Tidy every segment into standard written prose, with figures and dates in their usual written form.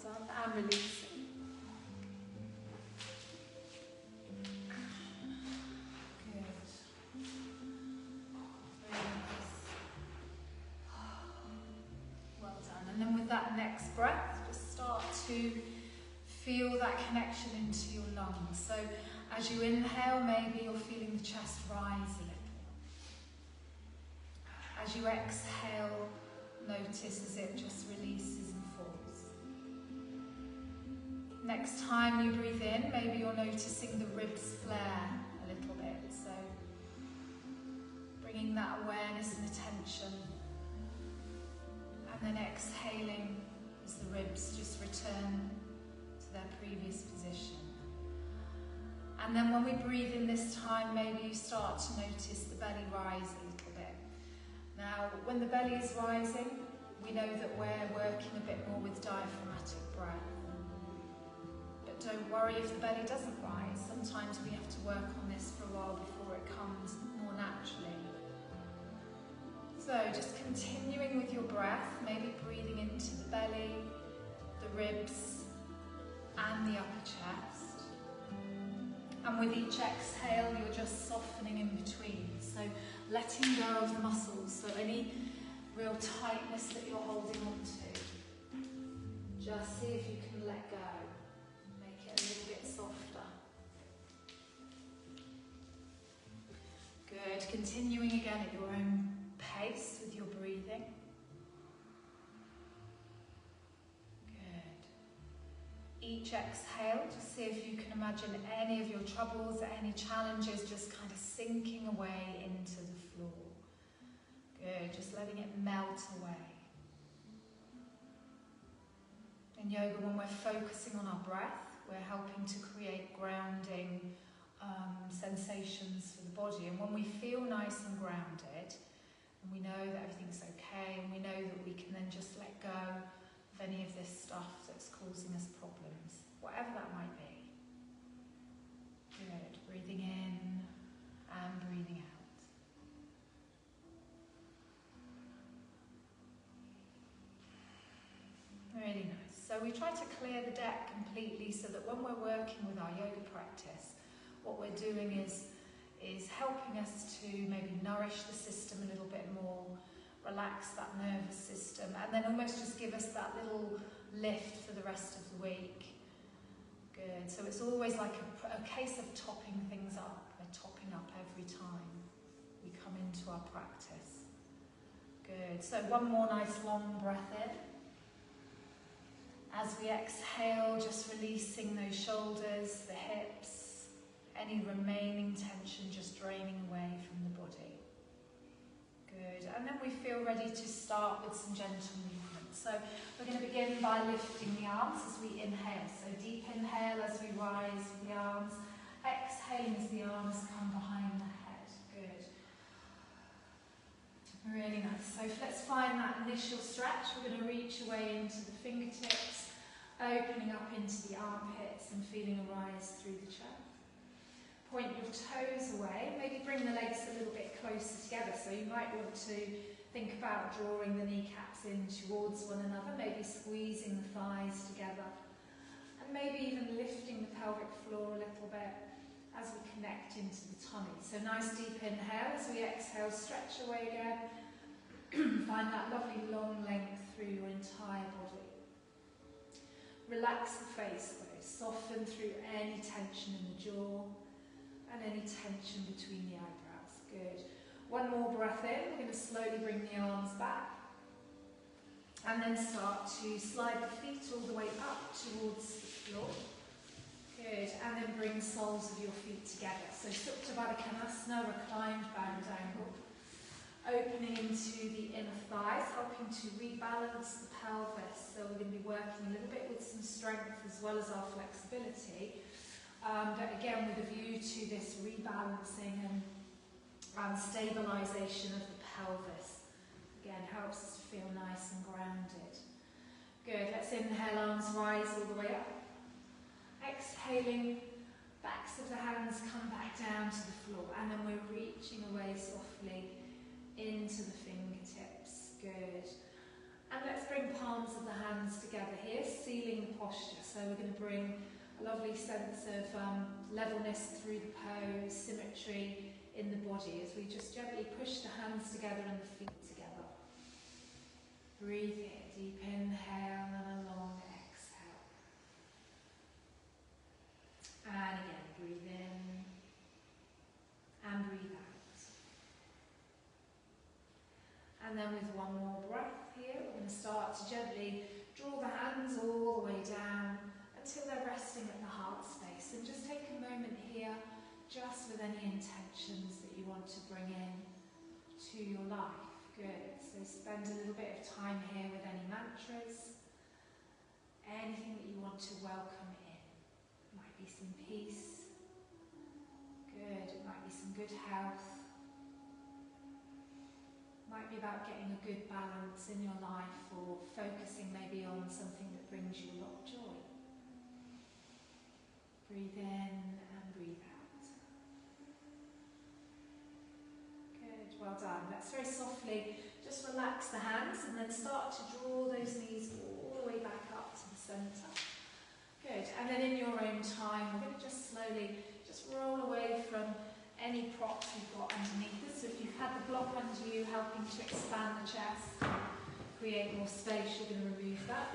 done. And releasing. That next breath, just start to feel that connection into your lungs. So as you inhale, maybe you're feeling the chest rise a little. As you exhale, notice as it just releases and falls. Next time you breathe in, maybe you're noticing the ribs flare a little bit. So bringing that awareness and attention. And then exhaling as the ribs just return to their previous position. And then when we breathe in this time, maybe you start to notice the belly rise a little bit. Now, when the belly is rising, we know that we're working a bit more with diaphragmatic breath. But don't worry if the belly doesn't rise. Sometimes we have to work on this for a while before it comes more naturally. So just continuing with your breath, maybe breathing into the belly, the ribs and the upper chest. And with each exhale, you're just softening in between. So letting go of the muscles, so any real tightness that you're holding on to, just see if you can let go. Make it a little bit softer. Good, continuing again at your own pace with your breathing. Good. Each exhale, just see if you can imagine any of your troubles, any challenges just kind of sinking away into the floor. Good, just letting it melt away. In yoga, when we're focusing on our breath, we're helping to create grounding sensations for the body. And when we feel nice and grounded, and we know that everything's okay, and we know that we can then just let go of any of this stuff that's causing us problems, whatever that might be. Good. Breathing in and breathing out. Really nice. So we try to clear the deck completely so that when we're working with our yoga practice, what we're doing is helping us to maybe nourish the system a little bit more, relax that nervous system, and then almost just give us that little lift for the rest of the week. Good. So it's always like a case of topping things up. We're topping up every time we come into our practice. Good. So one more nice long breath in. As we exhale, just releasing those shoulders, the hips, any remaining tension just draining away from the body. Good. And then we feel ready to start with some gentle movements. So we're going to begin by lifting the arms as we inhale. So deep inhale as we rise with the arms. Exhaling as the arms come behind the head. Good. Really nice. So let's find that initial stretch. We're going to reach away into the fingertips, opening up into the armpits and feeling a rise through the chest. Point your toes away, maybe bring the legs a little bit closer together. So you might want to think about drawing the kneecaps in towards one another, maybe squeezing the thighs together, and maybe even lifting the pelvic floor a little bit as we connect into the tummy. So nice deep inhale. As we exhale, stretch away again. Find that lovely long length through your entire body. Relax the face though, soften through any tension in the jaw and any tension between the eyebrows. Good. One more breath in. We're going to slowly bring the arms back and then start to slide the feet all the way up towards the floor. Good. And then bring soles of your feet together. So Supta Baddha Konasana, reclined bound angle. Opening into the inner thighs, helping to rebalance the pelvis. So we're going to be working a little bit with some strength as well as our flexibility. But again, with a view to this rebalancing and stabilisation of the pelvis. Again, helps us to feel nice and grounded. Good. Let's inhale, arms rise all the way up. Exhaling, backs of the hands come back down to the floor, and then we're reaching away softly into the fingertips. Good. And let's bring palms of the hands together here, sealing the posture. So we're going to bring a lovely sense of levelness through the pose, symmetry in the body as we just gently push the hands together and the feet together. Breathe here, deep inhale and a long exhale. And again, breathe in and breathe out. And then with one more breath here, we're going to start to gently draw the hands all the way down until they're resting at the heart space. And just take a moment here, just with any intentions that you want to bring in to your life. Good. So spend a little bit of time here with any mantras, anything that you want to welcome in. It might be some peace. Good. It might be some good health. Might be about getting a good balance in your life, or focusing maybe on something that brings you a lot of joy. Breathe in and breathe out. Good, well done. Let's very softly just relax the hands and then start to draw those knees all the way back up to the centre. Good, and then in your own time, we're going to just slowly just roll away from any props you've got underneath us. So if you've had the block under you helping to expand the chest, create more space, you're going to remove that.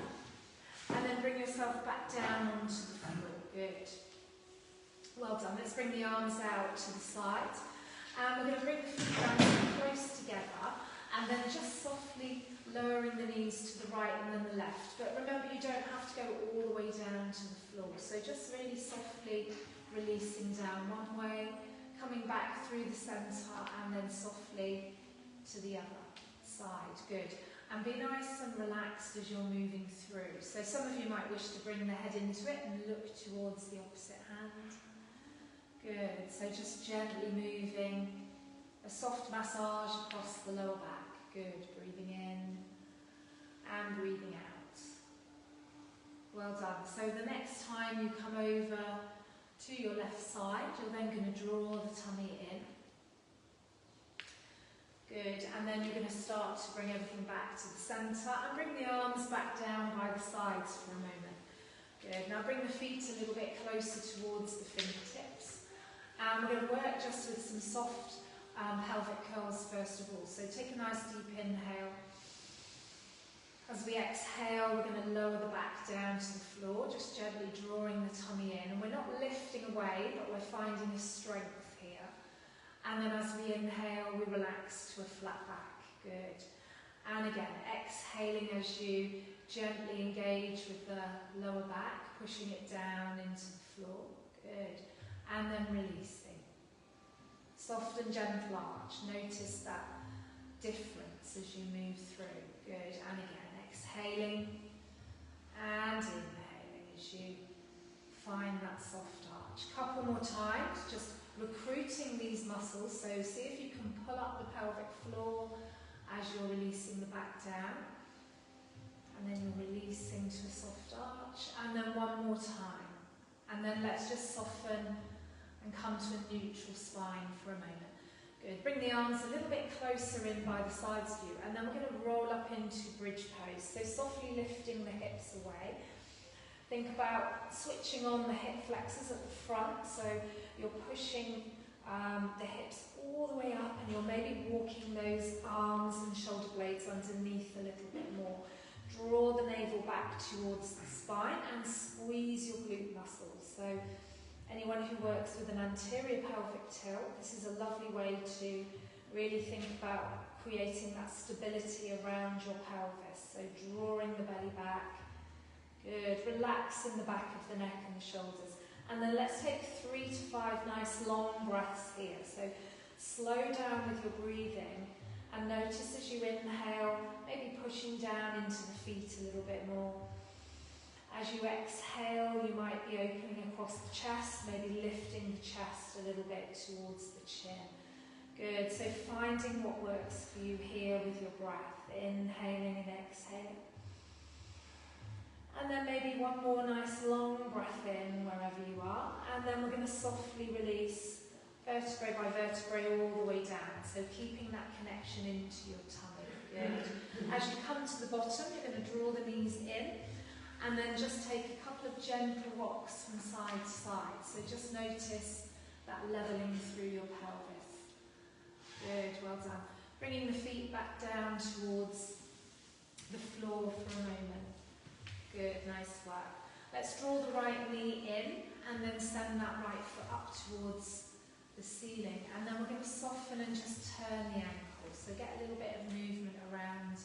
And then bring yourself back down onto the floor. Good. Well done. Let's bring the arms out to the side. And we're going to bring the feet down close together, and then just softly lowering the knees to the right and then the left. But remember, you don't have to go all the way down to the floor. So just really softly releasing down one way, coming back through the centre, and then softly to the other side. Good. And be nice and relaxed as you're moving through. So some of you might wish to bring the head into it and look towards the opposite hand. Good. So just gently moving, a soft massage across the lower back. Good. Breathing in and breathing out. Well done. So the next time you come over to your left side, you're then going to draw the tummy in. Good, and then you're going to start to bring everything back to the centre and bring the arms back down by the sides for a moment. Good, now bring the feet a little bit closer towards the fingertips. And we're going to work just with some soft pelvic curls first of all. So take a nice deep inhale. As we exhale, we're going to lower the back down to the floor, just gently drawing the tummy in. And we're not lifting away, but we're finding a strength here. And then as we inhale, we relax to a flat back. Good. And again, exhaling as you gently engage with the lower back, pushing it down into the floor. Good. And then releasing. Soft and gentle arch. Notice that difference as you move through. Good. And again, exhaling and inhaling as you find that soft arch. Couple more times, just recruiting these muscles. So see if you can pull up the pelvic floor as you're releasing the back down. And then you're releasing to a soft arch. And then one more time. And then let's just soften and come to a neutral spine for a moment. Good. Bring the arms a little bit closer in by the sides of you, and then we're going to roll up into bridge pose. So softly lifting the hips away. Think about switching on the hip flexors at the front, so you're pushing the hips all the way up, and you're maybe walking those arms and shoulder blades underneath a little bit more. Draw the navel back towards the spine and squeeze your glute muscles. So anyone who works with an anterior pelvic tilt, this is a lovely way to really think about creating that stability around your pelvis. So drawing the belly back. Good. Relaxing the back of the neck and the shoulders. And then let's take 3 to 5 nice long breaths here. So slow down with your breathing and notice as you inhale, maybe pushing down into the feet a little bit more. As you exhale, you might be opening across the chest, maybe lifting the chest a little bit towards the chin. Good, so finding what works for you here with your breath, inhaling and exhaling. And then maybe one more nice long breath in wherever you are, and then we're going to softly release vertebrae by vertebrae all the way down, so keeping that connection into your tummy. Good. As you come to the bottom, you're going to draw the knees in and then just take a couple of gentle rocks from side to side. So just notice that levelling through your pelvis. Good, well done. Bringing the feet back down towards the floor for a moment. Good, nice work. Let's draw the right knee in and then send that right foot up towards the ceiling. And then we're going to soften and just turn the ankle. So get a little bit of movement around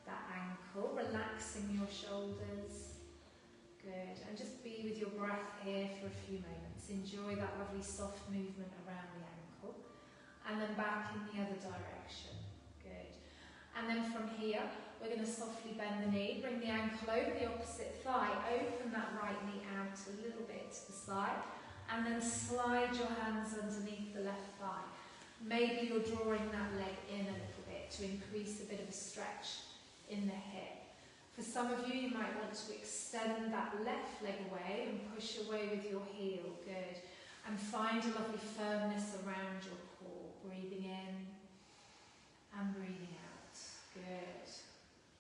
that ankle, relaxing your shoulders. Good. And just be with your breath here for a few moments. Enjoy that lovely soft movement around the ankle. And then back in the other direction. Good. And then from here, we're going to softly bend the knee, bring the ankle over the opposite thigh, open that right knee out a little bit to the side, and then slide your hands underneath the left thigh. Maybe you're drawing that leg in a little bit to increase a bit of a stretch in the hip. For some of you, you might want to extend that left leg away and push away with your heel. Good. And find a lovely firmness around your core. Breathing in and breathing out. Good.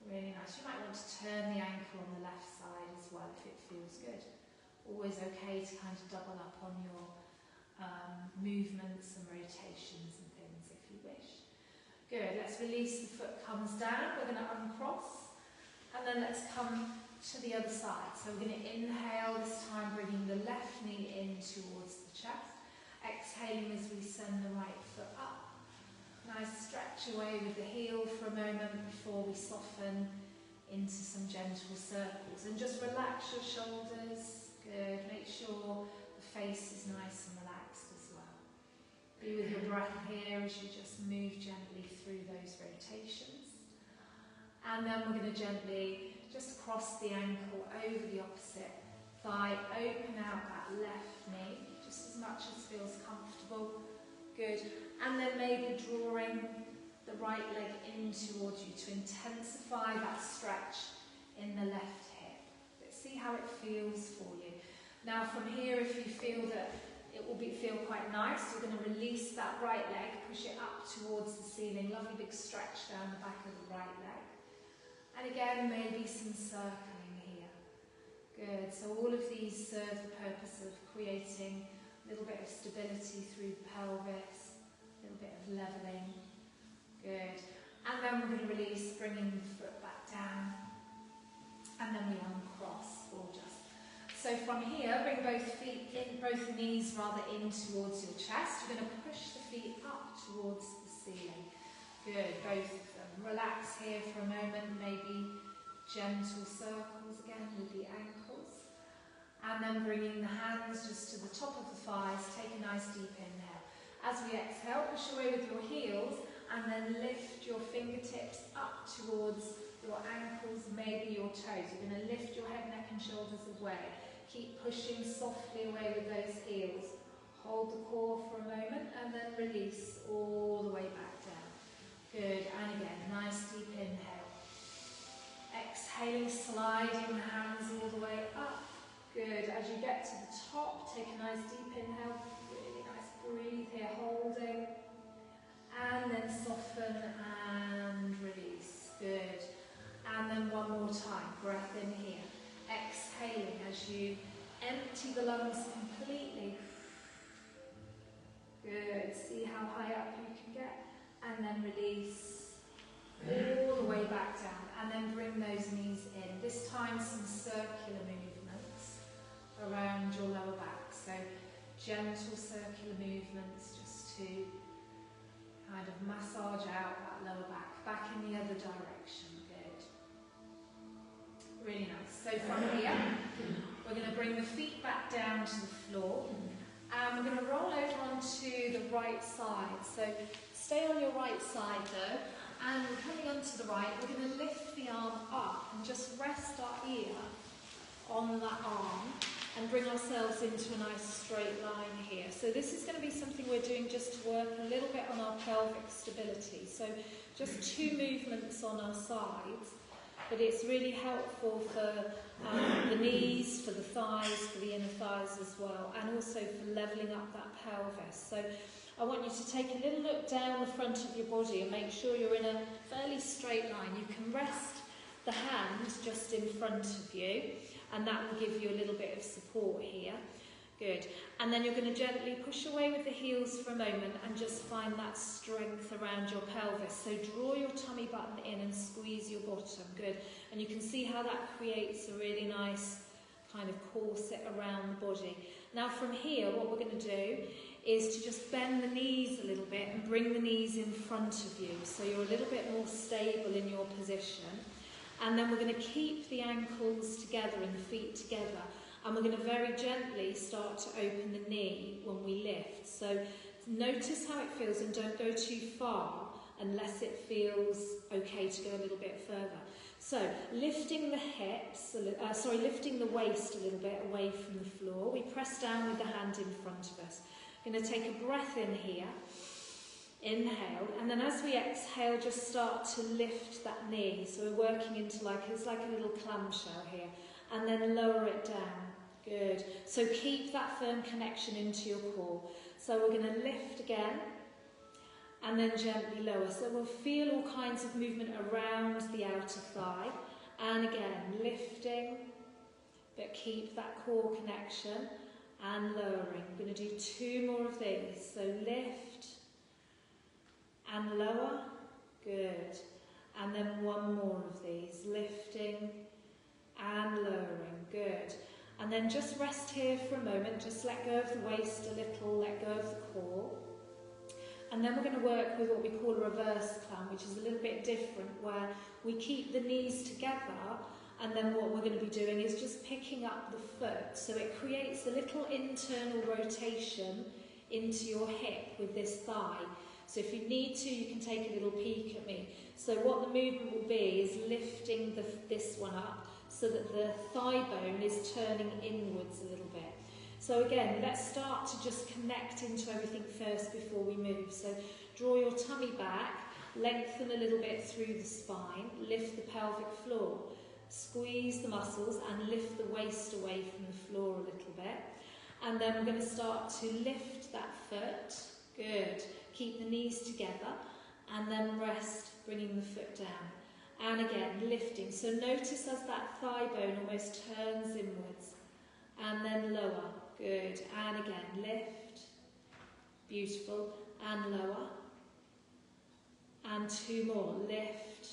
Really nice. You might want to turn the ankle on the left side as well if it feels good. Always okay to kind of double up on your movements and rotations and things if you wish. Good. Let's release, the foot comes down. We're going to uncross. And then let's come to the other side. So we're going to inhale this time, bringing the left knee in towards the chest. Exhaling as we send the right foot up. Nice stretch away with the heel for a moment before we soften into some gentle circles. And just relax your shoulders. Good. Make sure the face is nice and relaxed as well. Be with your breath here as you just move gently through those rotations. And then we're going to gently just cross the ankle over the opposite thigh. Open out that left knee, just as much as feels comfortable. Good. And then maybe drawing the right leg in towards you to intensify that stretch in the left hip. Let's see how it feels for you. Now from here, if you feel that it will feel quite nice, you're going to release that right leg, push it up towards the ceiling. Lovely big stretch down the back of the right leg. And again, maybe some circling here. Good. So all of these serve the purpose of creating a little bit of stability through the pelvis, a little bit of levelling. Good. And then we're going to release, bringing the foot back down. And then we uncross. Gorgeous. So from here, bring both feet in, both knees rather in towards your chest. You're going to push the feet up towards the ceiling. Good. Both of them. Relax here for a moment. Maybe gentle circles again with the ankles. And then bringing the hands just to the top of the thighs. Take a nice deep inhale. As we exhale, push away with your heels and then lift your fingertips up towards your ankles, maybe your toes. You're going to lift your head, neck and shoulders away. Keep pushing softly away with those heels. Hold the core for a moment and then release all the way back down. Good. And again, nice deep inhale. Exhaling, sliding the hands all the way up. Good. As you get to the top, take a nice deep inhale. Really nice. Breathe here, holding. And then soften and release. Good. And then one more time. Breath in here. Exhaling as you empty the lungs completely. Good. See how high up you can get. And then release all the way back down. And then bring those knees in. This time some circular movements around your lower back. So gentle circular movements just to kind of massage out that lower back. Back in the other direction. Good. Really nice. So from here, we're going to bring the feet back down to the floor. And we're going to roll over onto the right side. So stay on your right side though. And we're coming onto the right. We're going to lift the arm up and just rest our ear on that arm and bring ourselves into a nice straight line here. So this is going to be something we're doing just to work a little bit on our pelvic stability. So just 2 movements on our sides, but it's really helpful for the knees these for the thighs, for the inner thighs as well, and also for levelling up that pelvis. So I want you to take a little look down the front of your body and make sure you're in a fairly straight line. You can rest the hands just in front of you, and that will give you a little bit of support here. Good. And then you're going to gently push away with the heels for a moment and just find that strength around your pelvis. So draw your tummy button in and squeeze your bottom. Good. And you can see how that creates a really nice kind of corset around the body. Now from here, what we're going to do is to just bend the knees a little bit and bring the knees in front of you, so you're a little bit more stable in your position. And then we're going to keep the ankles together and the feet together. And we're going to very gently start to open the knee when we lift. So notice how it feels and don't go too far unless it feels okay to go a little bit further. So lifting the hips, lifting the waist a little bit away from the floor. We press down with the hand in front of us. We're going to take a breath in here. Inhale, and then as we exhale, just start to lift that knee. So we're working into it's like a little clamshell here. And then lower it down. Good. So keep that firm connection into your core. So we're going to lift again and then gently lower. So we'll feel all kinds of movement around the outer thigh. And again, lifting, but keep that core connection and lowering. We're going to do 2 more of these. So lift and lower. Good. And then 1 more of these. Lifting and lowering. Good. And then just rest here for a moment. Just let go of the waist a little, let go of the core. And then we're going to work with what we call a reverse climb, which is a little bit different, where we keep the knees together, and then what we're going to be doing is just picking up the foot. So it creates a little internal rotation into your hip with this thigh. So if you need to, you can take a little peek at me. So what the movement will be is lifting this one up, so that the thigh bone is turning inwards a little bit. So again, let's start to just connect into everything first before we move. So draw your tummy back, lengthen a little bit through the spine, lift the pelvic floor, squeeze the muscles and lift the waist away from the floor a little bit. And then we're going to start to lift that foot. Good. Keep the knees together and then rest, bringing the foot down. And again, lifting. So notice as that thigh bone almost turns inwards. And then lower. Good. And again, lift. Beautiful. And lower. And 2 more. Lift.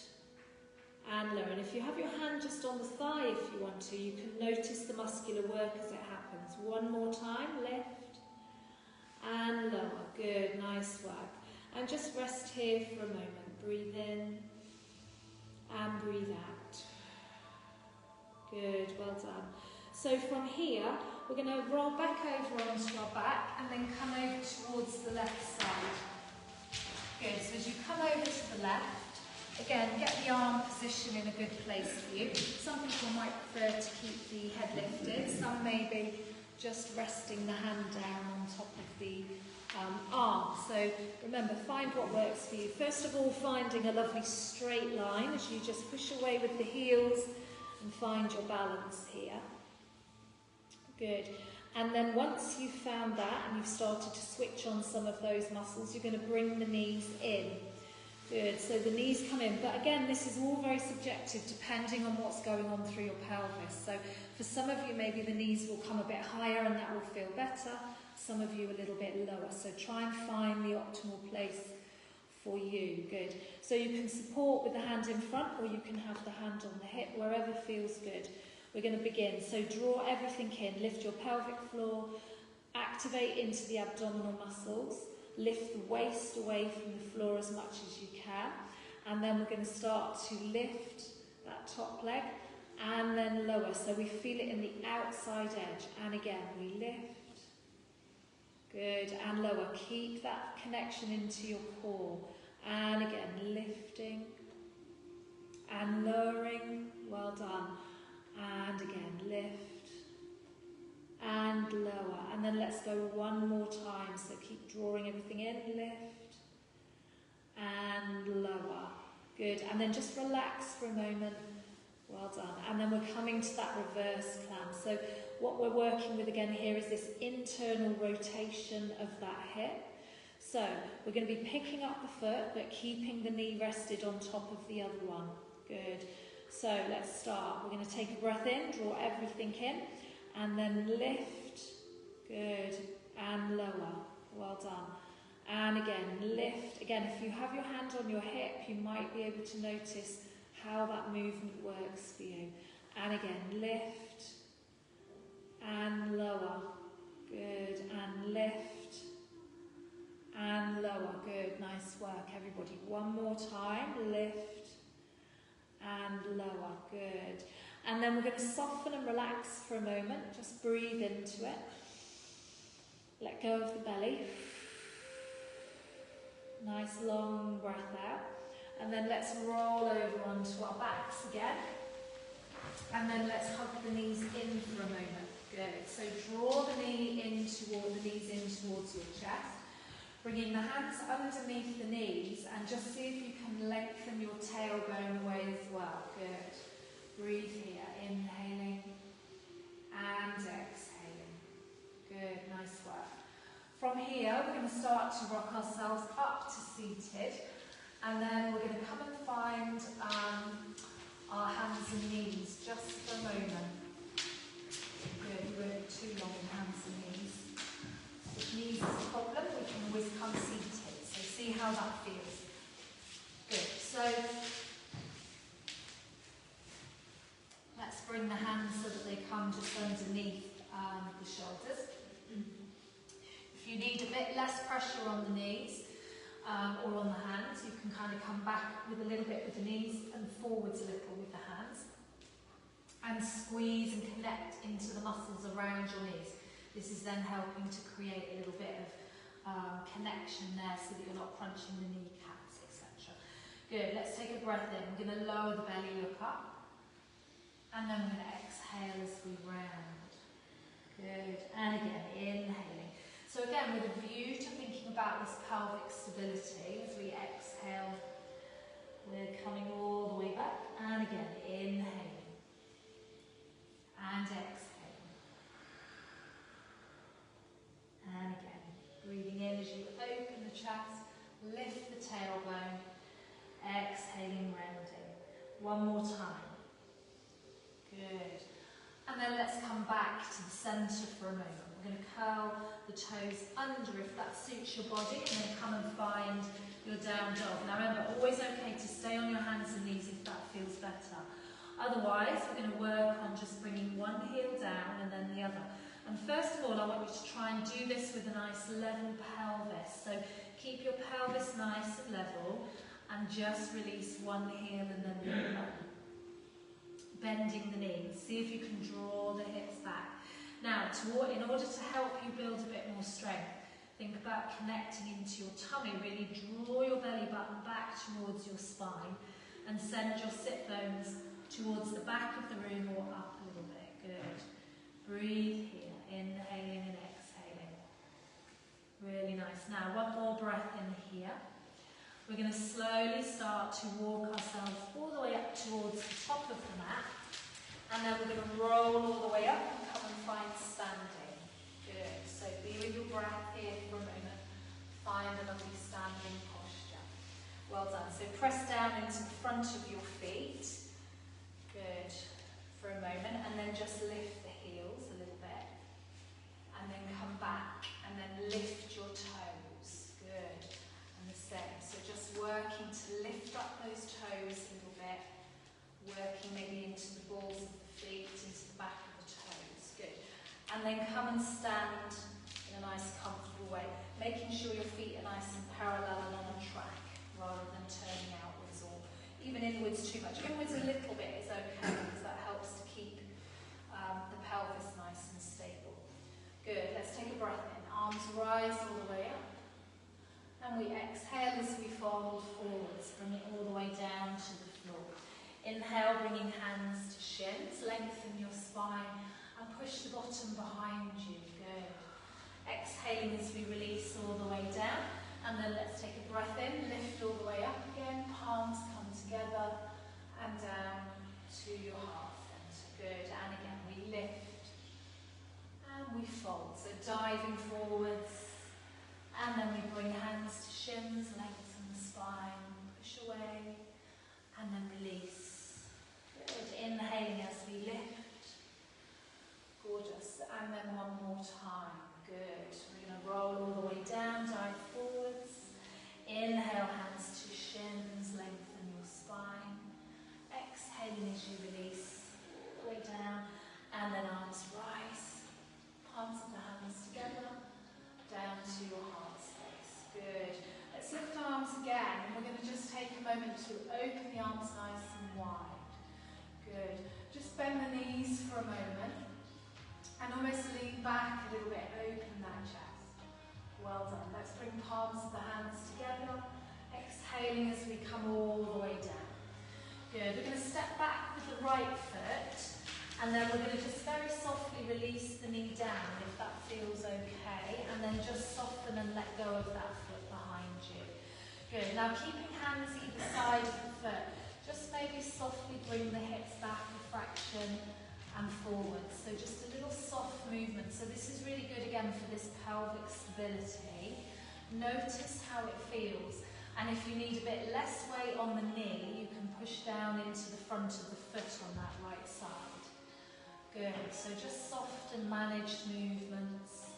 And lower. And if you have your hand just on the thigh if you want to, you can notice the muscular work as it happens. 1 more time. Lift. And lower. Good. Nice work. And just rest here for a moment. Breathe in. And breathe out. Good, well done. So from here, we're going to roll back over onto our back and then come over towards the left side. Good, so as you come over to the left, again, get the arm position in a good place for you. Some people might prefer to keep the head lifted. Some may be just resting the hand down on top of the arm. So remember, find what works for you. First of all, finding a lovely straight line as you just push away with the heels and find your balance here. Good. And then once you've found that and you've started to switch on some of those muscles, you're going to bring the knees in. Good. So the knees come in. But again, this is all very subjective depending on what's going on through your pelvis. So for some of you, maybe the knees will come a bit higher and that will feel better. Some of you a little bit lower. So try and find the optimal place for you. Good. So you can support with the hand in front, or you can have the hand on the hip, wherever feels good. We're going to begin. So draw everything in. Lift your pelvic floor. Activate into the abdominal muscles. Lift the waist away from the floor as much as you can. And then we're going to start to lift that top leg and then lower. So we feel it in the outside edge. And again, we lift. Good. And lower. Keep that connection into your core. And again, lifting and lowering. Well done. And again, lift and lower. And then let's go 1 more time. So keep drawing everything in. Lift and lower. Good. And then just relax for a moment Well done. And then we're coming to that reverse clamp. So what we're working with again here is this internal rotation of that hip. So we're going to be picking up the foot but keeping the knee rested on top of the other one. Good. So let's start. We're going to take a breath in, draw everything in, and then lift. Good. And lower. Well done. And again, lift. Again, if you have your hand on your hip, you might be able to notice how that movement works for you. And again, lift and lower. Good. And lift and lower. Good. Nice work, everybody. One more time. Lift and lower. Good. And then we're going to soften and relax for a moment. Just breathe into it. Let go of the belly. Nice long breath out. And then let's roll over onto our backs again. And then let's hug the knees in for a moment. Good. So draw the knees in towards your chest. Bringing the hands underneath the knees and just see if you can lengthen your tailbone away as well. Good. Breathe here. Inhaling and exhaling. Good. Nice work. From here, we're going to start to rock ourselves up to seated. And then we're going to come and find our hands and knees just for a moment. Good, we won't be too long in hands and knees. If knees is a problem, we can always come seated. So see how that feels. Good, so let's bring the hands so that they come just underneath the shoulders. If you need a bit less pressure on the knees, or on the hands, you can kind of come back with a little bit with the knees and forwards a little with the hands and squeeze and connect into the muscles around your knees. This is then helping to create a little bit of connection there so that you're not crunching the kneecaps, etc. Good, let's take a breath in. We're going to lower the belly, look up, and then we're going to exhale as we round. Good, and again, inhaling. So again, with a view to thinking about this pelvic stability, as we exhale, we're coming all the way back, and again, inhaling, and exhaling, and again, breathing in as you open the chest, lift the tailbone, exhaling, rounding. One more time. Good. And then let's come back to the centre for a moment. We're going to curl the toes under if that suits your body, and then come and find your down dog. Now remember, always okay to stay on your hands and knees if that feels better. Otherwise, we're going to work on just bringing one heel down and then the other. And first of all, I want you to try and do this with a nice level pelvis. So keep your pelvis nice and level, and just release one heel and then the other. Bending the knees. See if you can draw the hips back. Now, in order to help you build a bit more strength, think about connecting into your tummy. Really draw your belly button back towards your spine and send your sit bones towards the back of the room or up a little bit. Good. Breathe here, inhaling and exhaling. Really nice. Now, one more breath in here. We're going to slowly start to walk ourselves all the way up towards the top of the mat. And then we're going to roll all the way up and come and find standing. Good. So be with your breath here for a moment. Find a lovely standing posture. Well done. So press down into the front of your feet. Good. For a moment. And then just lift the heels a little bit. And then come back. And then lift your toes. Good. And the same. So just working to lift up those toes a little bit. Working maybe into the balls of the feet, into the back of the toes. Good. And then come and stand in a nice comfortable way, making sure your feet are nice and parallel and on a track rather than turning outwards or even inwards too much. Inwards a little bit is okay because that helps to keep the pelvis nice and stable. Good. Let's take a breath in. Arms rise all the way up. And we exhale as we fold forwards, bring it all the way down to the floor. Inhale, bringing hands to shins, lengthen your spine and push the bottom behind you. Good. Exhaling as we release all the way down. And then let's take a breath in, lift all the way up again, palms come together and down to your heart center. Good. And again, we lift and we fold. So diving forwards. And then we bring hands to shins, lengthen the spine, push away, and then release. Good. Inhaling as we lift. Gorgeous. And then one more time. Good. We're going to roll all the way down, dive forwards. Inhale, hands to shins, lengthen your spine. Exhaling as you release, all the way down. And then arms rise. Palms of the hands together. Down to your heart space. Good. Let's lift our arms again, and we're going to just take a moment to open the arms nice and wide. Good. Just bend the knees for a moment, and almost lean back a little bit, open that chest. Well done. Let's bring palms of the hands together, exhaling as we come all the way down. Good. We're going to step back with the right foot, and then we're going to just very softly release the knee down if that feels okay, and then just soften and let go of that foot behind you. Good. Now keeping hands either side of the foot, just maybe softly bring the hips back a fraction and forward. So just a little soft movement. So this is really good again for this pelvic stability. Notice how it feels. And if you need a bit less weight on the knee, you can push down into the front of the foot on that right side. Good, so just soft and managed movements.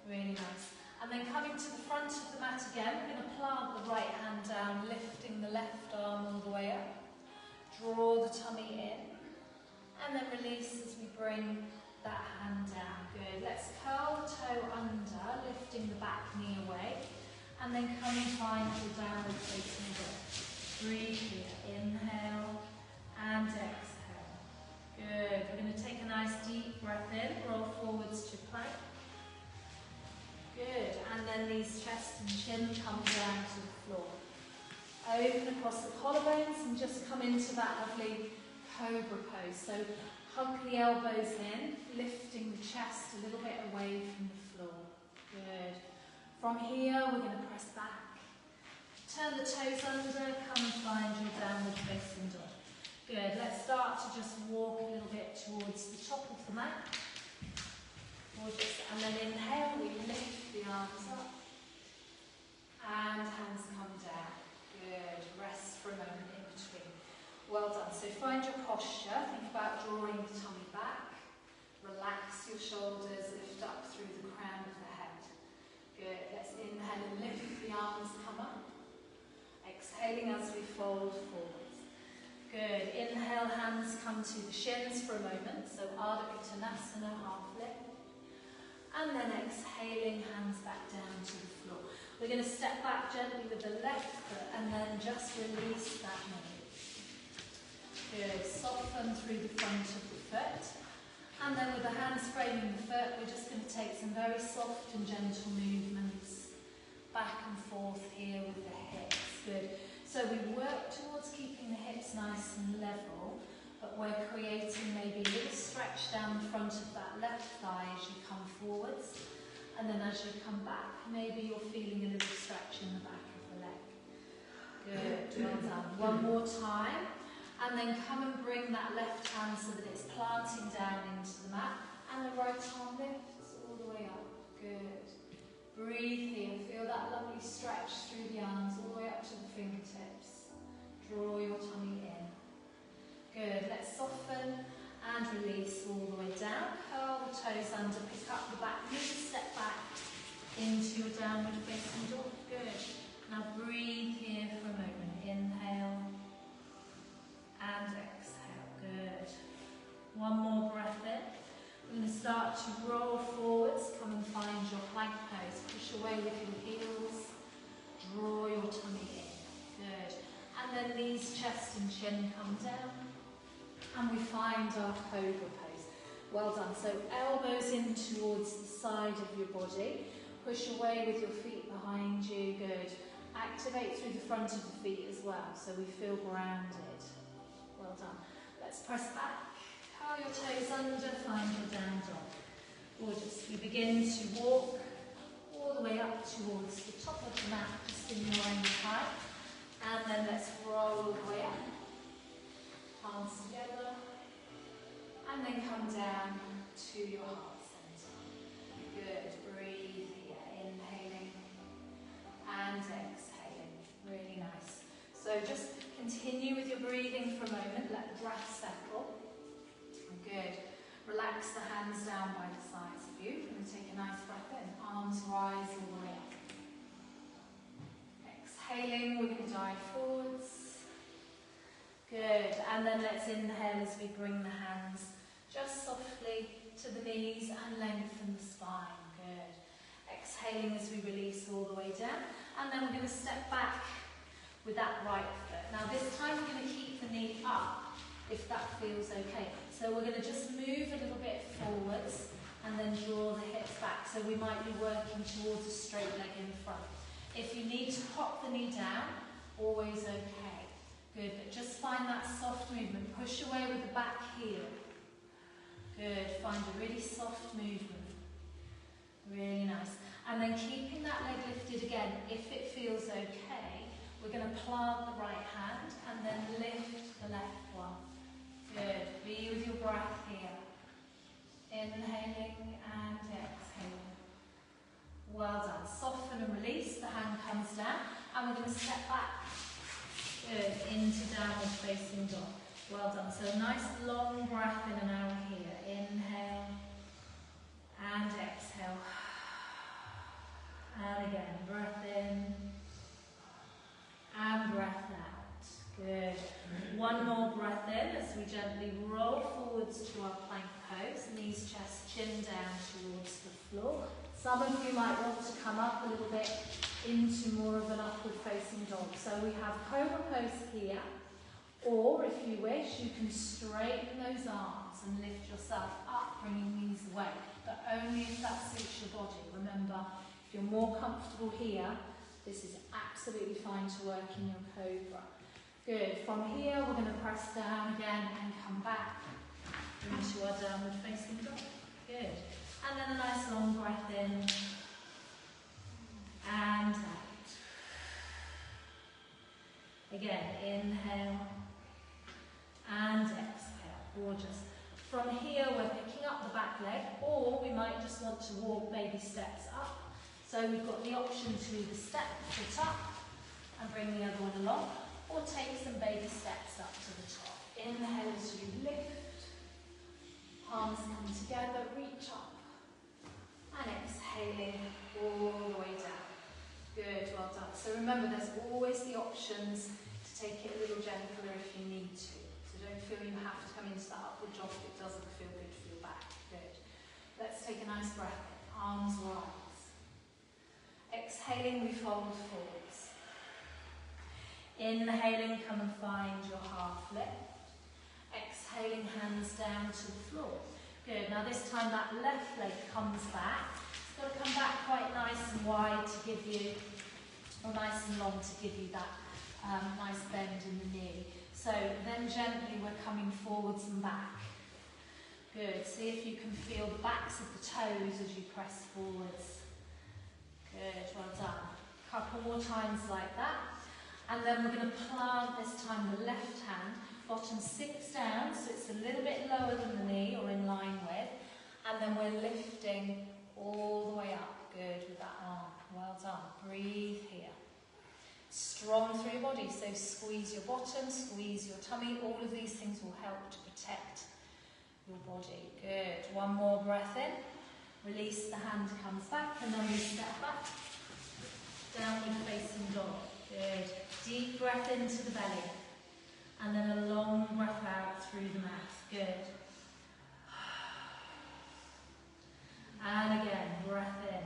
Really nice. And then coming to the front of the mat again, we're going to plant the right hand down, lifting the left arm all the way up. Draw the tummy in. And then release as we bring that hand down. Good. Let's curl the toe under, lifting the back knee away. And then come and find your downward facing dog. Breathe here. Inhale and exhale. Good. We're going to take a nice deep breath in, roll forwards to plank. Good. And then these chest and chin come down to the floor. Open across the collarbones and just come into that lovely cobra pose. So hug the elbows in, lifting the chest a little bit away from the floor. Good. From here, we're going to press back. Turn the toes under, come and find your downward facing dog. Good, let's start to just walk a little bit towards the top of the mat. Gorgeous. And then inhale, we lift the arms up. And hands come down. Good, rest for a moment in between. Well done. So find your posture. Think about drawing the tummy back. Relax your shoulders, lift up through the crown of the head. Good, let's inhale and lift the arms, come up. Exhaling as we fold forward. Good. Inhale, hands come to the shins for a moment. So Ardha Uttanasana, half lift. And then exhaling, hands back down to the floor. We're going to step back gently with the left foot and then just release that knee. Good. Soften through the front of the foot. And then with the hands framing the foot, we're just going to take some very soft and gentle movements back and forth here with the hips. Good. So we work towards keeping the hips nice and level, but we're creating maybe a little stretch down the front of that left thigh as you come forwards. And then as you come back, maybe you're feeling a little stretch in the back of the leg. Good, well done. One more time. And then come and bring that left hand so that it's planting down into the mat. And the right arm lifts all the way up. Good. Breathe here. Feel that lovely stretch through the arms all the way up to the fingertips. Draw your tummy in. Good. Let's soften and release all the way down. Curl the toes under. Pick up the back knee. Step back into your downward facing dog. Good. Now breathe here for a moment. Inhale and exhale. Good. One more breath in. We're going to start to roll forwards. Come and find your plank pose. Push away with your heels. Draw your tummy in. Good. And then these chest and chin come down. And we find our cobra pose. Well done. So elbows in towards the side of your body. Push away with your feet behind you. Good. Activate through the front of the feet as well, so we feel grounded. Well done. Let's press back. Curl your toes under, find your down dog. Gorgeous. We begin to walk all the way up towards the top of the mat, just in your own time. And then let's roll all the way up. Palms together. and then come down to your heart center. Good, breathe here, inhaling and exhaling, really nice. So just continue with your breathing for a moment, let the breath settle. Good, relax the hands down by the sides of you, and take a nice breath in, arms rise all the way up. Exhaling, we're going to dive forwards. Good, and then let's inhale as we bring the hands just softly to the knees and lengthen the spine. Good. Exhaling as we release all the way down, and then we're going to step back with that right foot. Now this time we're going to keep the knee up, if that feels okay. So we're going to just move a little bit forwards and then draw the hips back. So we might be working towards a straight leg in front. If you need to pop the knee down, always okay. Good, but just find that soft movement. Push away with the back heel. Good, find a really soft movement. Really nice. And then keeping that leg lifted again, if it feels okay, we're going to plant the right hand and then lift the left one. Good, be with your breath here. Inhaling and exhaling. Well done. Soften and release, the hand comes down, and we're going to step back. Good, into downward facing dog. Well done. So a nice long breath in and out here. Inhale and exhale. And again, breath in and breath out. Good. One more breath in as we gently roll forwards to our plank pose. Knees, chest, chin down towards the floor. Some of you might want to come up a little bit into more of an upward facing dog. So we have cobra pose here, or if you wish, you can straighten those arms and lift yourself up, bringing these away, but only if that suits your body. Remember, if you're more comfortable here, this is absolutely fine to work in your cobra. Good. From here, we're going to press down again and come back into our downward facing dog. Good. And then a nice long breath in and out. Again, inhale and exhale. Gorgeous. From here, we're picking up the back leg, or we might just want to walk baby steps up. So we've got the option to either step the foot up and bring the other one along, or take some baby steps up to the top. Inhale as you lift, palms come together, reach up, and exhaling all the way down. Good, well done. So remember, there's always the options to take it a little gentler if you need to. So don't feel you have to come into that upward jog if it doesn't feel good for your back. Good. Let's take a nice breath in. Arms rise. Exhaling, we fold forwards. Inhaling, come and find your half lift. Exhaling, hands down to the floor. Good, now this time that left leg comes back. It's got to come back quite nice and wide to give you, or nice and long to give you that nice bend in the knee. So then gently we're coming forwards and back. Good, see if you can feel the backs of the toes as you press forwards. Good, well done. Couple more times like that. And then we're going to plant this time the left hand, bottom six down, so it's a little bit lower than the knee, or in line with. And then we're lifting all the way up. Good, with that arm. Well done. Breathe here. Strong through your body, so squeeze your bottom, squeeze your tummy. All of these things will help to protect your body. Good. One more breath in. Release, the hand comes back, and then we step back. Downward facing dog. Good. Deep breath into the belly. And then a long breath out through the mouth. Good. And again, breath in.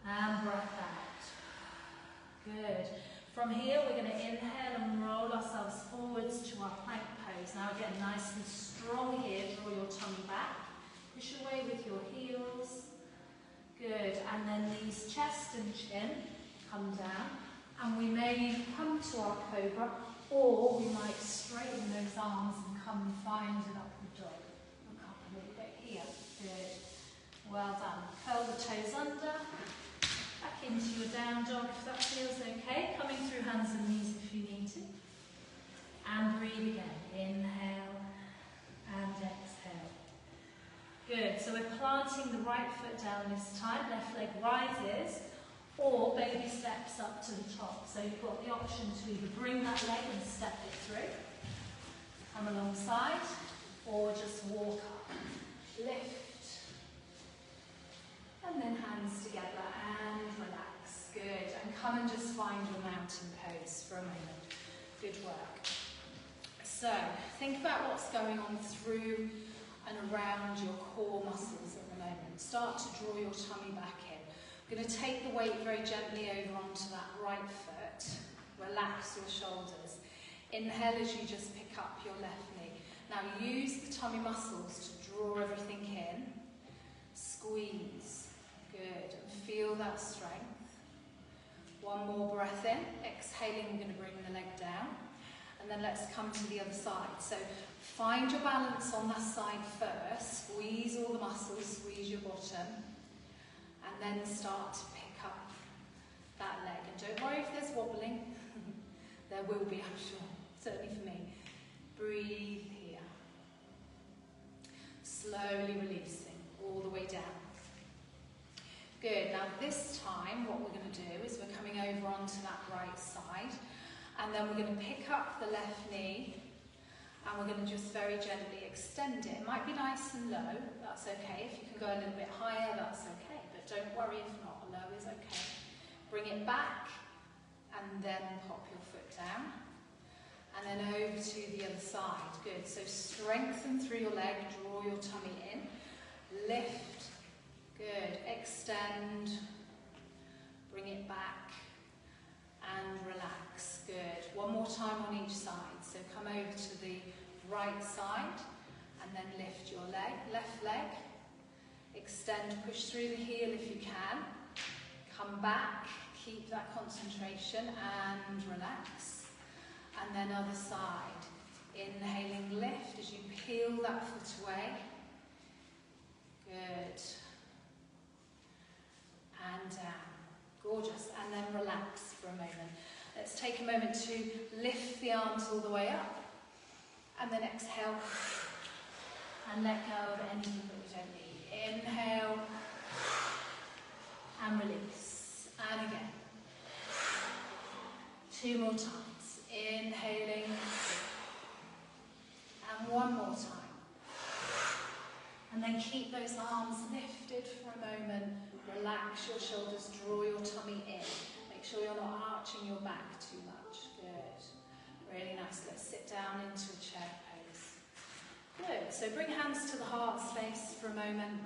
And breath out. Good. From here, we're going to inhale and roll ourselves forwards to our plank pose. Now again, nice and strong here. Draw your tummy back. Push away with your heels. Good. And then these chest and chin come down. And we may come to our cobra, or we might straighten those arms and come and find an upward dog. Look up a little bit here. Good. Well done. Curl the toes under. Back into your down dog if that feels okay. Coming through hands and knees if you need to. And breathe again. Inhale Good, so we're planting the right foot down this time, left leg rises, or baby steps up to the top. So you've got the option to either bring that leg and step it through, come alongside, or just walk up, lift, and then hands together and relax. Good, and come and just find your mountain pose for a moment. Good work. So think about what's going on through and around your core muscles at the moment. Start to draw your tummy back in. I'm going to take the weight very gently over onto that right foot. Relax your shoulders. Inhale as you just pick up your left knee. Now use the tummy muscles to draw everything in. Squeeze. Good. And feel that strength. One more breath in. Exhaling, I'm going to bring the leg down. And then let's come to the other side. So find your balance on that side first. Squeeze all the muscles, squeeze your bottom. And then start to pick up that leg. And don't worry if there's wobbling. There will be, I'm sure. Certainly for me. Breathe here. Slowly releasing all the way down. Good. Now this time what we're going to do is we're coming over onto that right side. And then we're going to pick up the left knee and we're going to just very gently extend it. It might be nice and low, that's okay. If you can go a little bit higher, that's okay. But don't worry if not, low is okay. Bring it back and then pop your foot down. And then over to the other side. Good, so strengthen through your leg, draw your tummy in. Lift, good, extend, bring it back. And relax, good. One more time on each side. So come over to the right side and then lift your leg, left leg. Extend, push through the heel if you can. Come back, keep that concentration and relax. And then other side. Inhaling, lift as you peel that foot away. Good. And down. Gorgeous. And then relax for a moment. Let's take a moment to lift the arms all the way up. And then exhale. And let go of anything that we don't need. Inhale. And release. And again. 2 more times. Inhaling. And one more time. And then keep those arms lifted for a moment. Relax your shoulders, draw your tummy in. Make sure you're not arching your back too much. Good. Really nice. Let's sit down into a chair pose. Good. So bring hands to the heart space for a moment.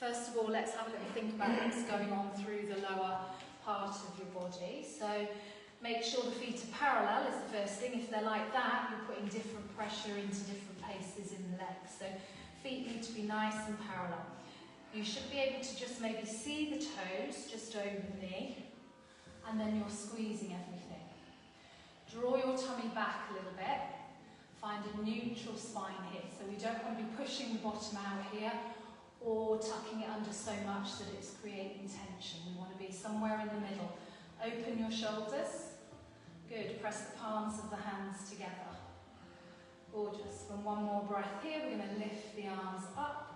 First of all, let's have a little think about what's going on through the lower part of your body. So make sure the feet are parallel is the first thing. If they're like that, you're putting different pressure into different places in the legs. So feet need to be nice and parallel. You should be able to just maybe see the toes just over the knee, and then you're squeezing everything. Draw your tummy back a little bit. Find a neutral spine here. So we don't want to be pushing the bottom out here or tucking it under so much that it's creating tension. We want to be somewhere in the middle. Open your shoulders. Good. Press the palms of the hands together. Gorgeous. And one more breath here. We're going to lift the arms up.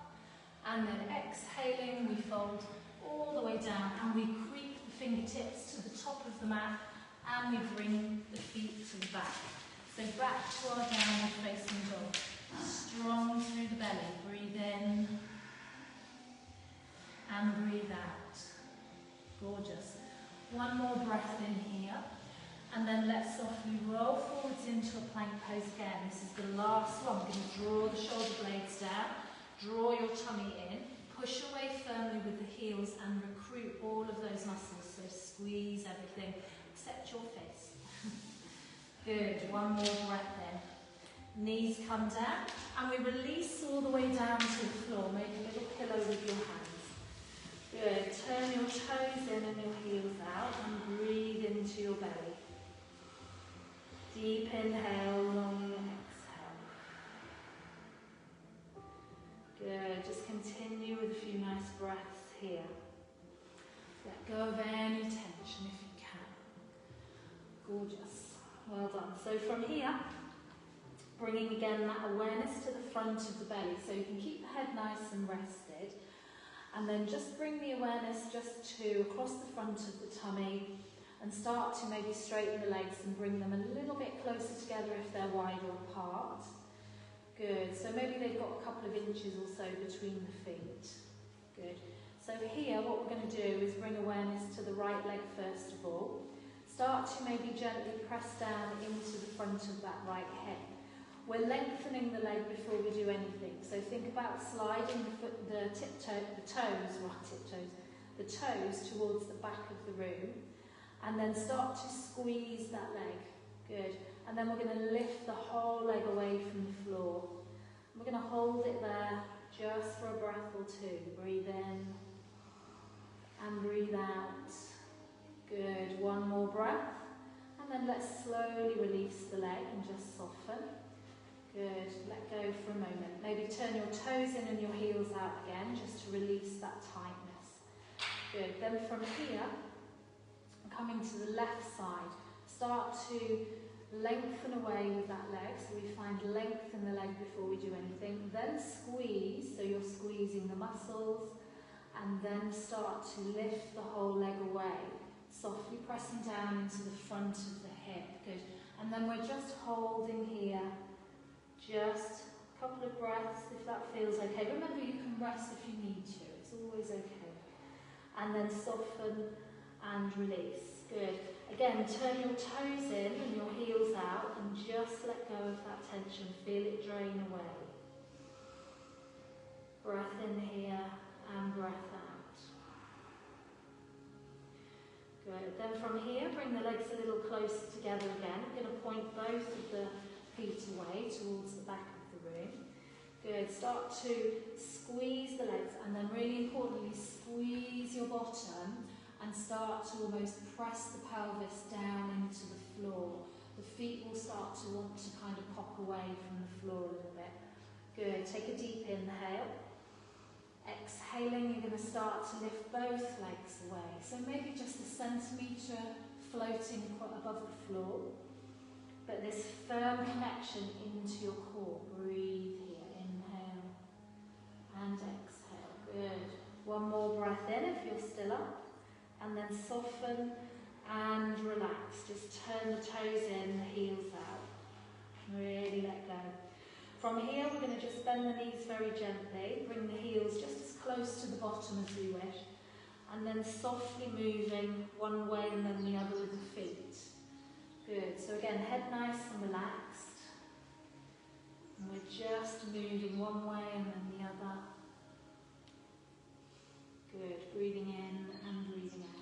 And then exhaling, we fold all the way down and we creep the fingertips to the top of the mat and we bring the feet to the back. So back to our downward facing dog. Strong through the belly. Breathe in and breathe out. Gorgeous. One more breath in here. And then let's softly roll forwards into a plank pose again. This is the last one. We're going to draw the shoulder blades down. Draw your tummy in, push away firmly with the heels and recruit all of those muscles. So squeeze everything except your face. Good, one more breath in. Knees come down and we release all the way down to the floor. Make a little pillow with your hands. Good, turn your toes in and your heels out and breathe into your belly. Deep inhale, long exhale. Good, just continue with a few nice breaths here. Let go of any tension if you can. Gorgeous, well done. So from here, bringing again that awareness to the front of the belly, so you can keep the head nice and rested, and then just bring the awareness just to across the front of the tummy, and start to maybe straighten the legs and bring them a little bit closer together if they're wider apart. Good, so maybe they've got a couple of inches or so between the feet. Good. So here what we're going to do is bring awareness to the right leg first of all. Start to maybe gently press down into the front of that right hip. We're lengthening the leg before we do anything. So think about sliding the toes towards the back of the room, and then start to squeeze that leg. Good. And then we're going to lift the whole leg away from the floor. We're going to hold it there just for a breath or two. Breathe in and breathe out. Good. One more breath. And then let's slowly release the leg and just soften. Good. Let go for a moment. Maybe turn your toes in and your heels out again, just to release that tightness. Good. Then from here, coming to the left side, start to lengthen away with that leg, so we find length in the leg before we do anything. Then squeeze, so you're squeezing the muscles, and then start to lift the whole leg away, softly pressing down into the front of the hip. Good. And then we're just holding here, just a couple of breaths if that feels okay. Remember, you can rest if you need to, it's always okay. And then soften and release. Good. Again, turn your toes in and your heels out, and just let go of that tension. Feel it drain away. Breath in here and breath out. Good. Then from here, bring the legs a little closer together again. I'm going to point both of the feet away towards the back of the room. Good. Start to squeeze the legs, and then really importantly, squeeze your bottom and start to almost press the pelvis down into the floor. The feet will start to want to kind of pop away from the floor a little bit. Good. Take a deep inhale. Exhaling, you're going to start to lift both legs away. So maybe just a centimetre floating above the floor. But this firm connection into your core. Breathe here. Inhale and exhale. Good. One more breath in if you're still up. And then soften and relax. Just turn the toes in, the heels out. Really let go. From here, we're going to just bend the knees very gently. Bring the heels just as close to the bottom as we wish. And then softly moving one way and then the other with the feet. Good. So again, head nice and relaxed. And we're just moving one way and then the other. Good. Breathing in and breathing out.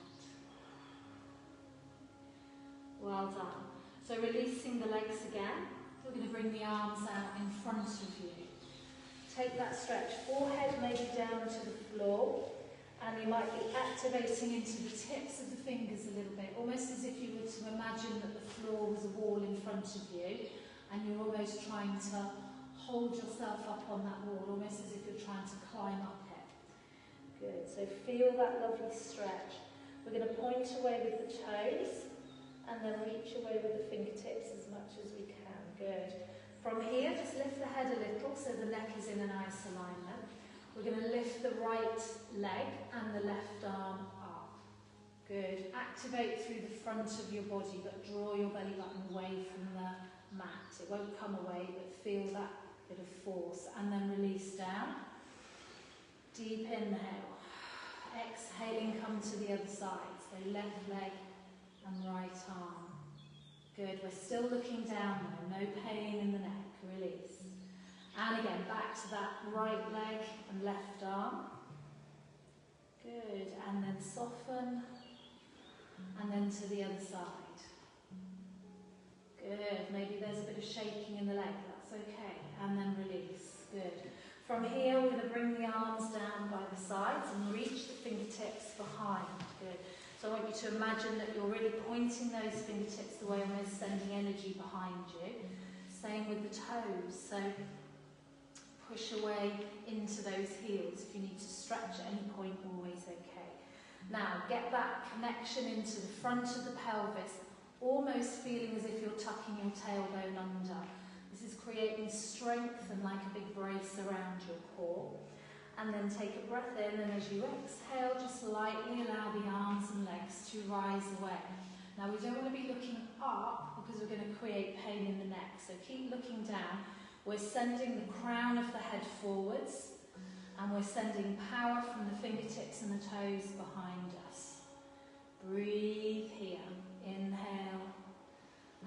Well done. So releasing the legs again. We're going to bring the arms out in front of you. Take that stretch. Forehead maybe down to the floor. And you might be activating into the tips of the fingers a little bit. Almost as if you were to imagine that the floor was a wall in front of you. And you're almost trying to hold yourself up on that wall. Almost as if you're trying to climb up it. Good, so feel that lovely stretch. We're going to point away with the toes and then reach away with the fingertips as much as we can. Good. From here, just lift the head a little so the neck is in a nice alignment. We're going to lift the right leg and the left arm up. Good. Activate through the front of your body, but draw your belly button away from the mat. It won't come away, but feel that bit of force. And then release down. Deep inhale. Exhaling, come to the other side. So left leg and right arm. Good. We're still looking down though. No pain in the neck. Release. And again, back to that right leg and left arm. Good. And then soften. And then to the other side. Good. Maybe there's a bit of shaking in the leg. That's okay. And then release. Good. From here, we're going to bring the arms down by the sides and reach the fingertips behind. Good. So I want you to imagine that you're really pointing those fingertips the way I'm sending energy behind you. Same with the toes. So push away into those heels. If you need to stretch at any point, always okay. Now, get that connection into the front of the pelvis, almost feeling as if you're tucking your tailbone under. This is creating strength and like a big brace around your core. And then take a breath in, and as you exhale, just lightly allow the arms and legs to rise away. Now we don't want to be looking up because we're going to create pain in the neck. So keep looking down. We're sending the crown of the head forwards, and we're sending power from the fingertips and the toes behind us. Breathe here. Inhale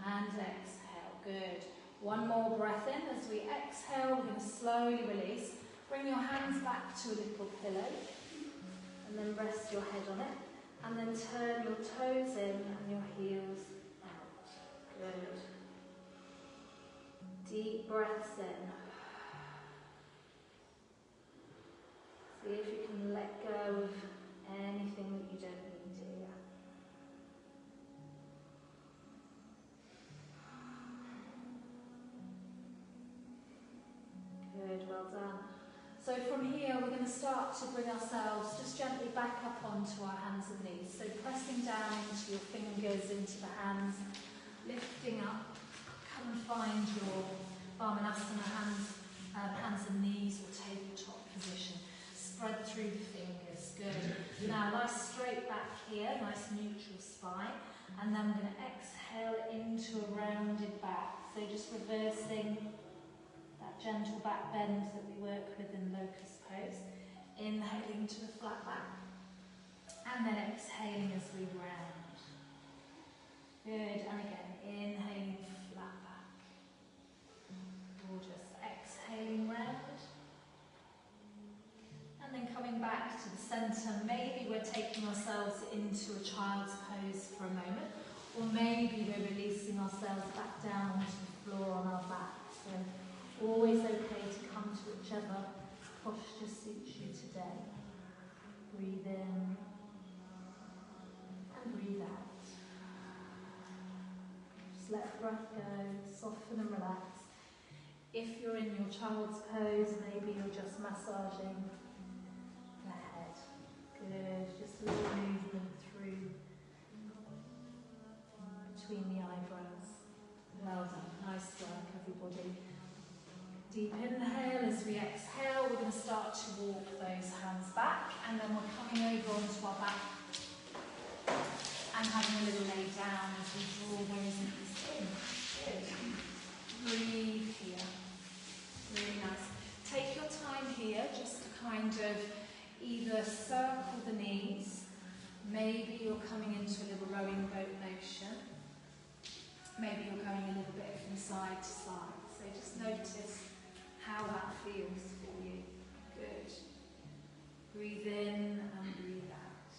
and exhale. Good. One more breath in. As we exhale, we're going to slowly release. Bring your hands back to a little pillow, and then rest your head on it, and then turn your toes in and your heels out. Good. Deep breaths in. See if you can let go of anything that you don't need here. Good, well done. So from here we're going to start to bring ourselves just gently back up onto our hands and knees. So pressing down into your fingers, into the hands, lifting up. Come and find your Varmanasana hands and knees or tabletop position. Spread through the fingers. Good. Now lie straight back here, nice neutral spine. And then we're going to exhale into a rounded back. So just reversing that gentle back bend that we work with in locust pose. Inhaling to the flat back. And then exhaling as we round. Good. And again, inhaling flat back. Gorgeous. Exhaling round. And then coming back to the centre. Maybe we're taking ourselves into a child's pose for a moment. Or maybe we're releasing ourselves back down onto the floor on our back. So always okay to come to whichever posture suits you today. Breathe in and breathe out. Just let the breath go, soften and relax. If you're in your child's pose, maybe you're just massaging the head. Good, just a little movement through between the eyebrows. Well done, nice work everybody. Deep inhale. As we exhale, we're going to start to walk those hands back, and then we're coming over onto our back and having a little lay down as we draw those knees in. Good. Breathe here. Really nice. Take your time here just to kind of either circle the knees, maybe you're coming into a little rowing boat motion, maybe you're going a little bit from side to side. So just notice how that feels for you. Good. Breathe in and breathe out.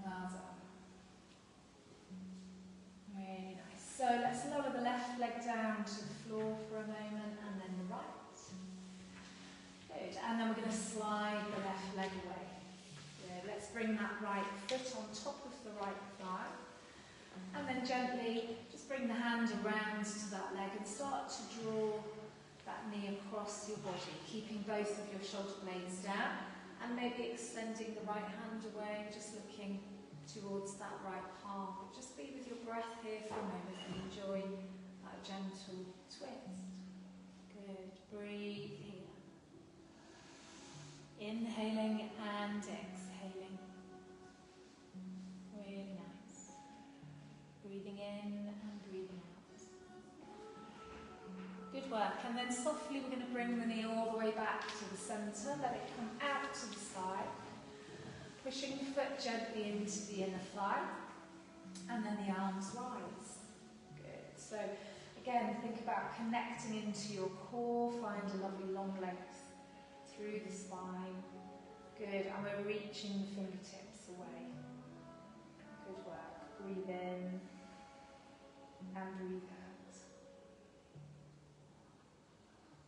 Well done. Really nice. So let's lower the left leg down to the floor for a moment, and then the right. Good. And then we're going to slide the left leg away. Good. Let's bring that right foot on top of the right thigh. And then gently just bring the hand around to that leg and start to draw that knee across your body, keeping both of your shoulder blades down, and maybe extending the right hand away, just looking towards that right palm. Just be with your breath here for a moment and enjoy that gentle twist. Good. Breathe here. Inhaling and exhaling. Really nice. Breathing in and breathing out. Good work. And then softly we're going to bring the knee all the way back to the centre. Let it come out to the side. Pushing the foot gently into the inner thigh. And then the arms rise. Good. So again, think about connecting into your core. Find a lovely long length through the spine. Good. And we're reaching the fingertips away. Good work. Breathe in and breathe out.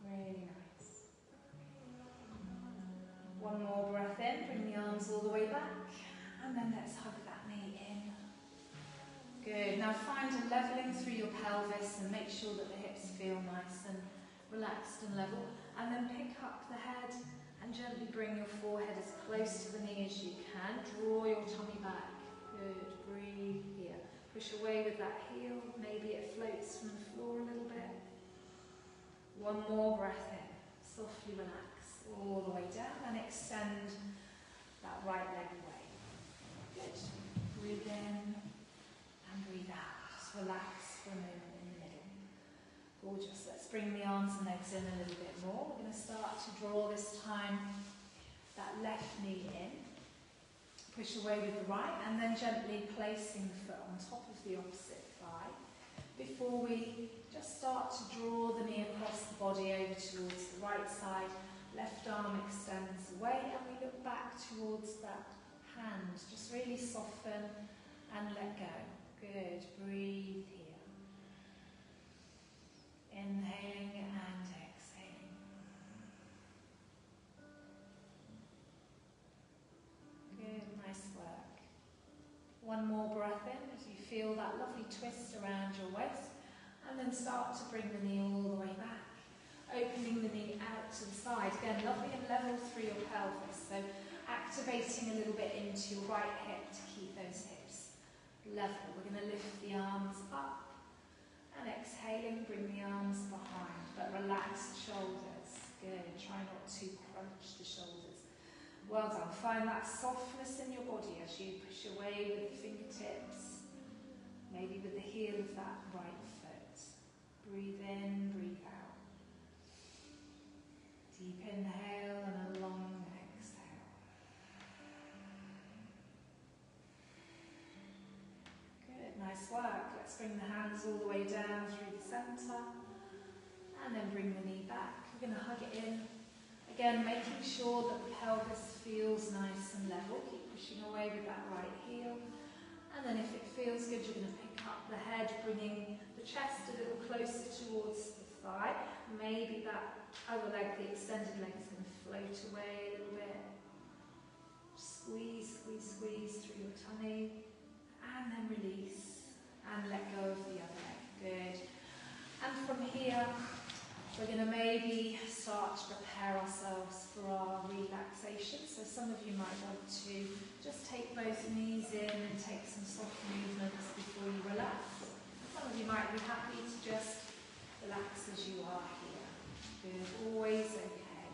Really nice. One more breath in, bring the arms all the way back, and then let's hug that knee in. Good. Now find a levelling through your pelvis and make sure that the hips feel nice and relaxed and level. And then pick up the head and gently bring your forehead as close to the knee as you can. Draw your tummy back. Good. Breathe here. Push away with that heel. Maybe it floats from the floor a little bit. One more breath in. Softly relax all the way down and extend that right leg away. Good. Breathe in and breathe out. Just relax for a moment in the middle. Gorgeous. Let's bring the arms and legs in a little bit more. We're going to start to draw this time that left knee in. Push away with the right and then gently placing the foot on top of the opposite thigh before we just start to draw the knee across the body over towards the right side. Left arm extends away and we look back towards that hand. Just really soften and let go. Good. Breathe here. Inhaling and exhaling. Good, nice work. One more breath in as you feel that lovely twist around your waist, and then start to bring the knee all the way back. Opening the knee out to the side. Again, lovely and level through your pelvis. So activating a little bit into your right hip to keep those hips level. We're going to lift the arms up and exhaling, bring the arms behind, but relax the shoulders. Good. Try not to crunch the shoulders. Well done. Find that softness in your body as you push away with the fingertips, maybe with the heel of that right foot. Breathe in, breathe out. Deep inhale and a long exhale. Good, nice work. Let's bring the hands all the way down through the centre and then bring the knee back. We're going to hug it in. Again, making sure that the pelvis feels nice and level. Keep pushing away with that right heel. And then if it feels good, you're going to pick up the head, bringing the chest a little closer towards the thigh. Maybe that other leg, the extended leg, is going to float away a little bit. Squeeze, squeeze, squeeze through your tummy. And then release. And let go of the other leg. Good. And from here, we're going to maybe start to prepare ourselves for our relaxation. So some of you might want to just take both knees in and take some soft movements before you relax. Some of you might be happy to just relax as you are here. Good, always okay.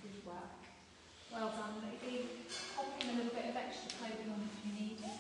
Good work. Well done. Maybe popping a little bit of extra clothing on if you need it.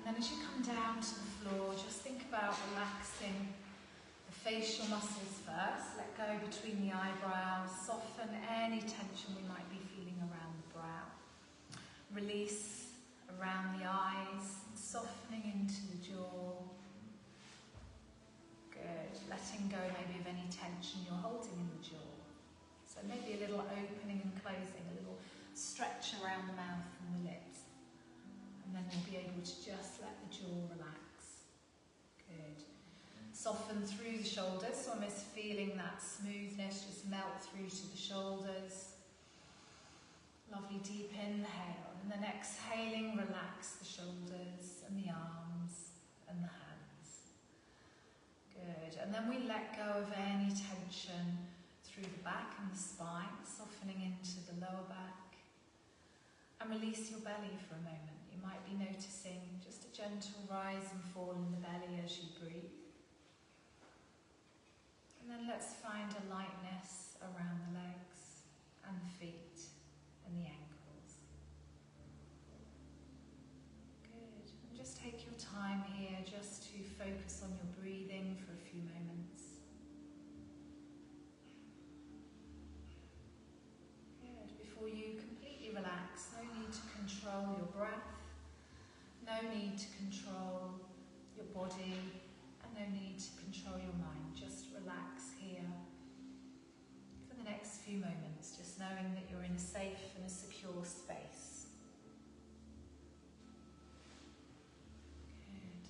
And then as you come down to the floor, just think about relaxing the facial muscles first. Let go between the eyebrows, soften any tension we might be feeling around the brow. Release around the eyes, softening into the jaw. Good. Letting go maybe of any tension you're holding in the jaw. So maybe a little opening and closing, a little stretch around the mouth and the lips. And then you'll be able to just let the jaw relax. Good. Soften through the shoulders, so almost feeling that smoothness just melt through to the shoulders. Lovely deep inhale, and then exhaling, relax the shoulders and the arms and the hands. Good. And then we let go of any tension through the back and the spine, softening into the lower back. And release your belly for a moment. You might be noticing just a gentle rise and fall in the belly as you breathe. And then let's find a lightness around the legs and the feet and the ankles. Good. And just take your time here just to focus on your breathing for a few moments. Good. Before you completely relax, no need to control your breath, no need to control your body, and no need to control your mind. Just relax here for the next few moments, just knowing that you're in a safe and a secure space. Good.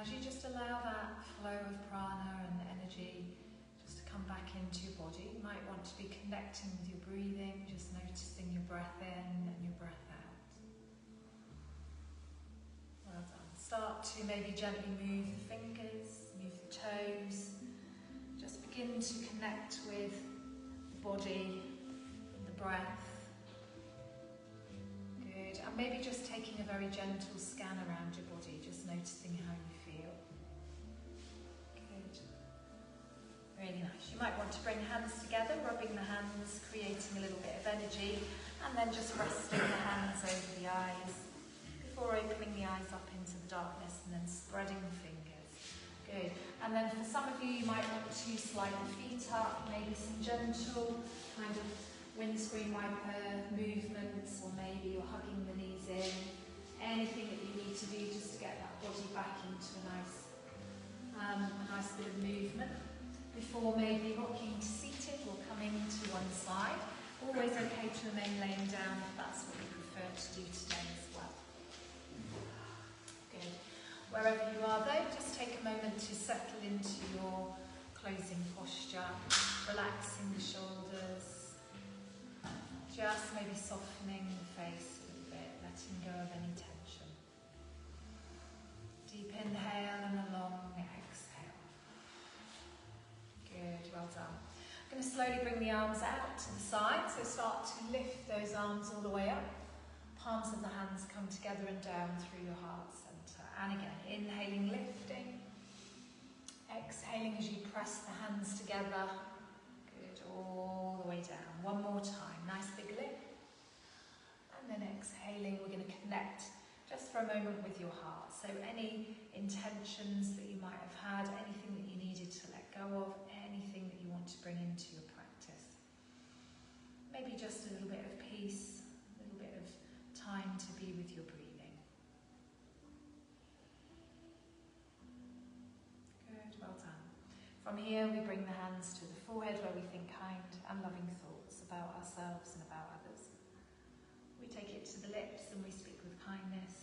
as you just allow that flow of prana and energy just to come back into your body, you might want to be connecting with your breathing, just noticing your breath in and your breath out. Well done. Start to maybe gently move the fingers, move the toes. Just begin to connect with the body and the breath. Good. And maybe just taking a very gentle scan around your body, just noticing how you feel. Good. Really nice. You might want to bring hands together, rubbing the hands, creating a little bit of energy, and then just resting the hands over the eyes before opening the eyes up into the darkness and then spreading the fingers. Good. And then for some of you, you might want to slide the feet up, maybe some gentle kind of windscreen wiper movements, or maybe you're hugging the knees in. Anything that you need to do just to get that body back into a nice bit of movement before maybe rocking to seated or coming to one side. Always okay to remain laying down if that's what you prefer to do today as well. Good. Wherever you are though, just take a moment to settle into your closing posture, relaxing the shoulders, just maybe softening the face a little bit, letting go of any tension. Deep inhale and a long exhale. Good, well done. I'm going to slowly bring the arms out to the side, so start to lift those arms all the way up. Palms of the hands come together and down through your heart centre. And again, inhaling, lifting. Exhaling as you press the hands together. Good, all the way down. One more time, nice big lift. And then exhaling, we're going to connect just for a moment with your heart. So any intentions that you might have had, anything that you needed to let go of, anything that you want to bring into your practice. Maybe just a little bit of peace, a little bit of time to be with your breathing. Good, well done. From here we bring the hands to the forehead where we think kind and loving thoughts about ourselves and about others. We take it to the lips and we speak with kindness.